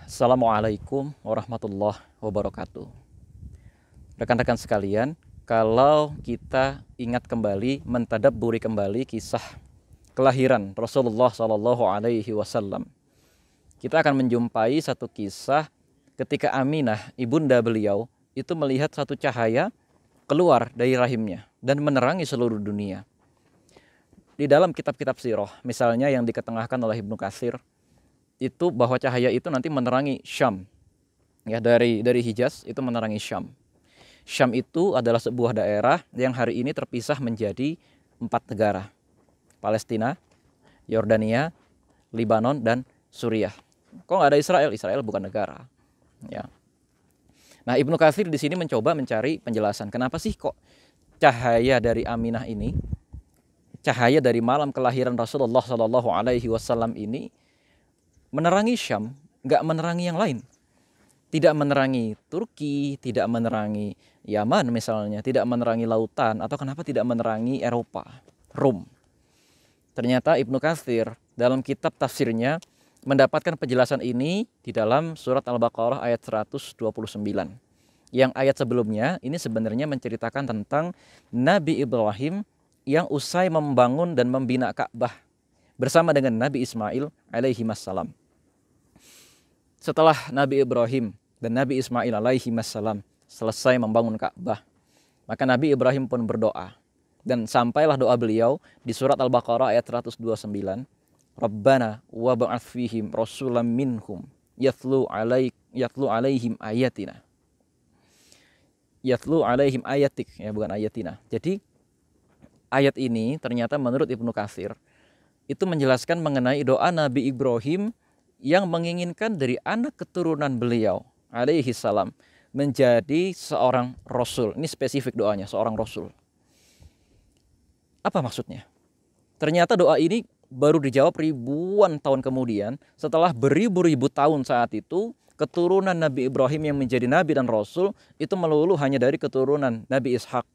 Assalamualaikum warahmatullahi wabarakatuh. Rekan-rekan sekalian, kalau kita ingat kembali, mentadabburi kembali kisah kelahiran Rasulullah Shallallahu Alaihi Wasallam, kita akan menjumpai satu kisah ketika Aminah, ibunda beliau, itu melihat satu cahaya keluar dari rahimnya dan menerangi seluruh dunia. Di dalam kitab-kitab sirah, misalnya yang diketengahkan oleh Ibnu Katsir, itu bahwa cahaya itu nanti menerangi Syam, ya, dari Hijaz itu menerangi Syam. Syam itu adalah sebuah daerah yang hari ini terpisah menjadi 4 negara: Palestina, Yordania, Libanon, dan Suriah. Kok nggak ada Israel? Israel bukan negara, ya. Nah, Ibnu Katsir di sini mencoba mencari penjelasan kenapa sih kok cahaya dari Aminah ini, cahaya dari malam kelahiran Rasulullah Shallallahu Alaihi Wasallam ini menerangi Syam, nggak menerangi yang lain. Tidak menerangi Turki, tidak menerangi Yaman misalnya, tidak menerangi lautan, atau kenapa tidak menerangi Eropa, Rum. Ternyata Ibnu Katsir dalam kitab tafsirnya mendapatkan penjelasan ini di dalam surat Al-Baqarah ayat 129. Yang ayat sebelumnya ini sebenarnya menceritakan tentang Nabi Ibrahim yang usai membangun dan membina Ka'bah bersama dengan Nabi Ismail alaihi wassalam. Setelah Nabi Ibrahim dan Nabi Ismail alaihi wassalam selesai membangun Ka'bah, maka Nabi Ibrahim pun berdoa. Dan sampailah doa beliau di surat Al-Baqarah ayat 129. Rabbana wa ba'ath fihim rasulam minhum yatlu alaihim ayatina. Yatlu alaihim ayatik, ya, bukan ayatina. Jadi ayat ini ternyata menurut Ibnu Katsir itu menjelaskan mengenai doa Nabi Ibrahim yang menginginkan dari anak keturunan beliau alaihi salam menjadi seorang rasul. Ini spesifik doanya, seorang rasul. Apa maksudnya? Ternyata doa ini baru dijawab ribuan tahun kemudian, setelah beribu-ribu tahun saat itu keturunan Nabi Ibrahim yang menjadi nabi dan rasul itu melulu hanya dari keturunan Nabi Ishak.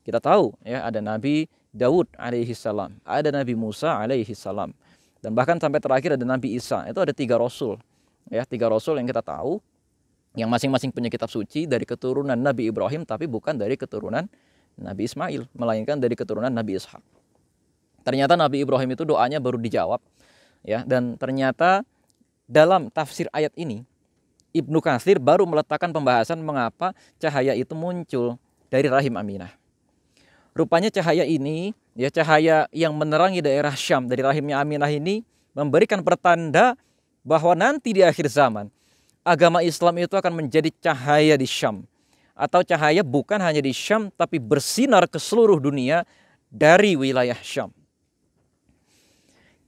Kita tahu, ya, ada Nabi Daud alaihi salam, ada Nabi Musa alaihi salam, dan bahkan sampai terakhir ada Nabi Isa. Itu ada 3 rasul, ya, 3 rasul yang kita tahu, yang masing-masing punya kitab suci dari keturunan Nabi Ibrahim, tapi bukan dari keturunan Nabi Ismail, melainkan dari keturunan Nabi Ishak. Ternyata Nabi Ibrahim itu doanya baru dijawab, ya, dan ternyata dalam tafsir ayat ini Ibnu Katsir baru meletakkan pembahasan mengapa cahaya itu muncul dari rahim Aminah. Rupanya cahaya ini, ya, cahaya yang menerangi daerah Syam dari rahimnya Aminah ini memberikan pertanda bahwa nanti di akhir zaman agama Islam itu akan menjadi cahaya di Syam, atau cahaya bukan hanya di Syam tapi bersinar ke seluruh dunia dari wilayah Syam.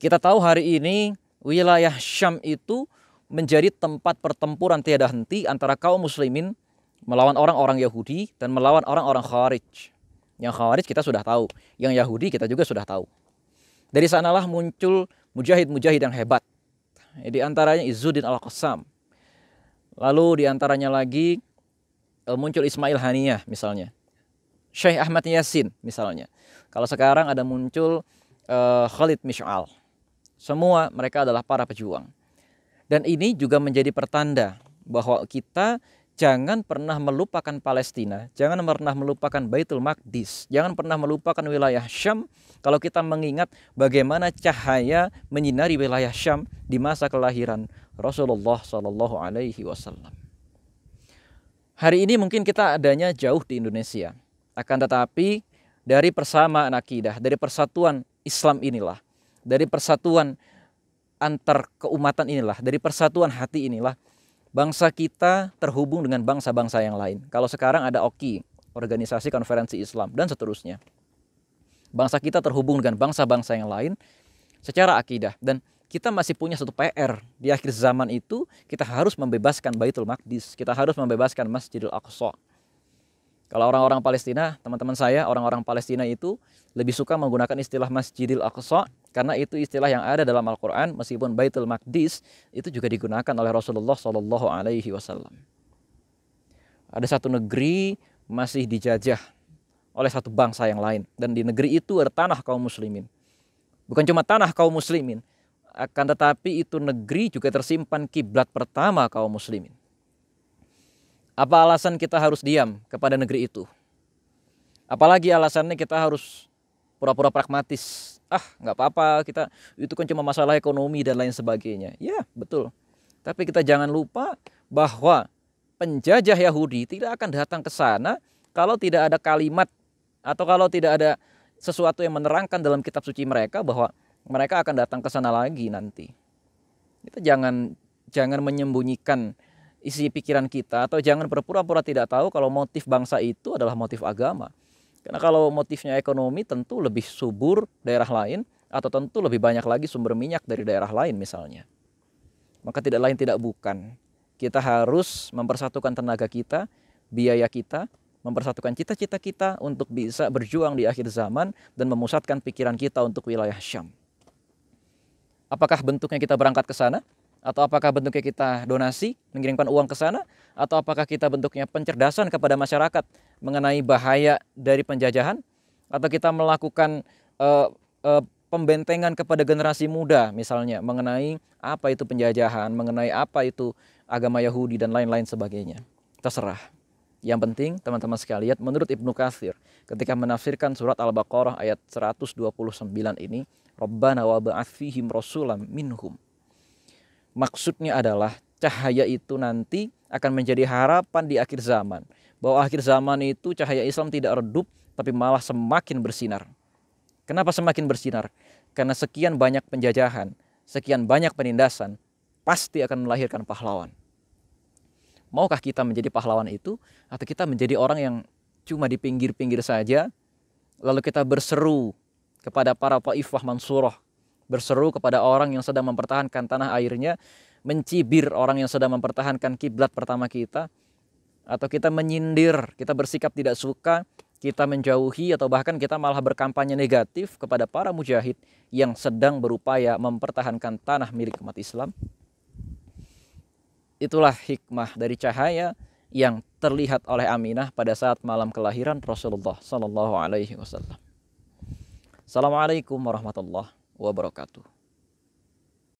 Kita tahu hari ini wilayah Syam itu menjadi tempat pertempuran tiada henti antara kaum muslimin melawan orang-orang Yahudi dan melawan orang-orang Khawarij. Yang Khawarij kita sudah tahu, yang Yahudi kita juga sudah tahu. Dari sanalah muncul mujahid-mujahid yang hebat. Di antaranya Izzuddin Al-Qassam. Lalu di antaranya lagi muncul Ismail Haniyah misalnya. Syekh Ahmad Yasin misalnya. Kalau sekarang ada muncul Khalid Mish'al. Semua mereka adalah para pejuang. Dan ini juga menjadi pertanda bahwa kita jangan pernah melupakan Palestina, jangan pernah melupakan Baitul Maqdis, jangan pernah melupakan wilayah Syam kalau kita mengingat bagaimana cahaya menyinari wilayah Syam di masa kelahiran Rasulullah Shallallahu Alaihi Wasallam. Hari ini mungkin kita adanya jauh di Indonesia, akan tetapi dari persamaan akidah, dari persatuan Islam inilah, dari persatuan antar keumatan inilah, dari persatuan hati inilah, bangsa kita terhubung dengan bangsa-bangsa yang lain. Kalau sekarang ada OKI, Organisasi Konferensi Islam, dan seterusnya. Bangsa kita terhubung dengan bangsa-bangsa yang lain secara akidah. Dan kita masih punya satu PR. Di akhir zaman itu, kita harus membebaskan Baitul Maqdis. Kita harus membebaskan Masjidil Aqsa. Kalau orang-orang Palestina, teman-teman saya, orang-orang Palestina itu lebih suka menggunakan istilah Masjidil Aqsa karena itu istilah yang ada dalam Al-Quran, meskipun Baitul Maqdis itu juga digunakan oleh Rasulullah Shallallahu Alaihi Wasallam. Ada satu negeri masih dijajah oleh satu bangsa yang lain. Dan di negeri itu ada tanah kaum muslimin. Bukan cuma tanah kaum muslimin, akan tetapi itu negeri juga tersimpan kiblat pertama kaum muslimin. Apa alasan kita harus diam kepada negeri itu? Apalagi alasannya kita harus pura-pura pragmatis. Nggak apa-apa, kita itu kan cuma masalah ekonomi dan lain sebagainya. Ya, betul. Tapi kita jangan lupa bahwa penjajah Yahudi tidak akan datang ke sana kalau tidak ada kalimat atau kalau tidak ada sesuatu yang menerangkan dalam kitab suci mereka bahwa mereka akan datang ke sana lagi nanti. Kita jangan menyembunyikan isi pikiran kita atau jangan berpura-pura tidak tahu kalau motif bangsa itu adalah motif agama. Karena kalau motifnya ekonomi tentu lebih subur daerah lain atau tentu lebih banyak lagi sumber minyak dari daerah lain misalnya. Maka tidak lain tidak bukan. Kita harus mempersatukan tenaga kita, biaya kita, mempersatukan cita-cita kita untuk bisa berjuang di akhir zaman dan memusatkan pikiran kita untuk wilayah Syam. Apakah bentuknya kita berangkat ke sana? Atau apakah bentuknya kita donasi, mengirimkan uang ke sana? Atau apakah kita bentuknya pencerdasan kepada masyarakat mengenai bahaya dari penjajahan? Atau kita melakukan pembentengan kepada generasi muda misalnya mengenai apa itu penjajahan, mengenai apa itu agama Yahudi dan lain-lain sebagainya. Terserah. Yang penting teman-teman sekalian, menurut Ibnu Katsir ketika menafsirkan surat Al-Baqarah ayat 129 ini, Rabbana wa ba'ats fihim rasulam minhum. Maksudnya adalah cahaya itu nanti akan menjadi harapan di akhir zaman. Bahwa akhir zaman itu cahaya Islam tidak redup tapi malah semakin bersinar. Kenapa semakin bersinar? Karena sekian banyak penjajahan, sekian banyak penindasan, pasti akan melahirkan pahlawan. Maukah kita menjadi pahlawan itu? Atau kita menjadi orang yang cuma di pinggir-pinggir saja, lalu kita berseru kepada para Taifah Mansurah, berseru kepada orang yang sedang mempertahankan tanah airnya, mencibir orang yang sedang mempertahankan kiblat pertama kita, atau kita menyindir, kita bersikap tidak suka, kita menjauhi atau bahkan kita malah berkampanye negatif kepada para mujahid yang sedang berupaya mempertahankan tanah milik umat Islam. Itulah hikmah dari cahaya yang terlihat oleh Aminah pada saat malam kelahiran Rasulullah Sallallahu Alaihi Wasallam. Assalamualaikum warahmatullahi wabarakatuh.